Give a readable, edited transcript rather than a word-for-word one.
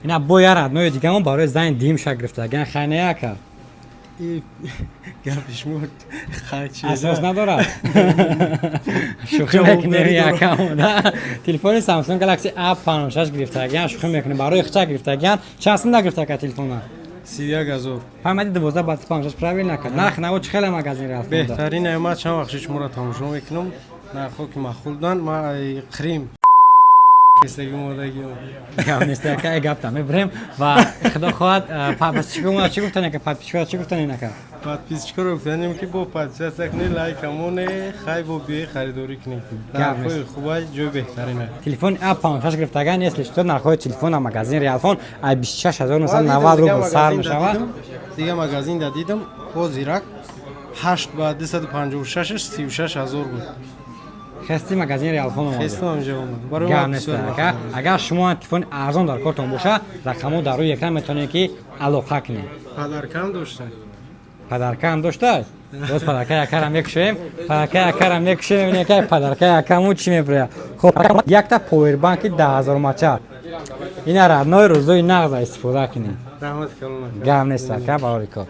اینا باید نوع دیگه اون برای زن دیم شک گرفته گن خانه که گپش مود خاچه اساس نداره شوخی میکنه یکم تلفن سامسونگ گالاکسی A56 گرفته گن شوخی میکنه برای خچه گرفته گن چند گرفته که تلفن 31000 فهمیدی 12 بعد 56 پراویل نکرد نرخ نوچ خیلی مغازین رفت بهترین نعمت چند وقت شما تماشا میکنم نرخو که معقول دان ما کریم کسی مودگی گپ نیست که گپ تا میبریم و خدا خواهد پس چی گفتن که پس چی گفتن اینا که بعد پیش کرو گفتنیم که با پادشاه سکنی لایک همونه خای با بی خریداری کنیم نرخوی خوبه جو بهترینه تلفن A56 گرفتگان نیستش تو نرخوی تلفن و مغازین ریال فون 26990 روبل سر میشود دیگه مغازین دیدم با زیرک 8 با 256 36000 بود خستی مغازین ریال فون اومد خستم اونجا اومد برای گپ ما نیست بسیار که اگر شما تلفن ارزان در کارتون باشه رقمو در روی اکران میتونید که علاقه کنید پدرکم داشته پدرکم داشته روز پدرکه یکرم میکشیم پدرکه یکرم میکشیم ببینیم که پدرکه یکمو چی میبره خب یک تا پاور بانک 10000 ماچه اینا را نوع روزای نقد استفاده کنید رحمت کلون گپ نیست که باریکا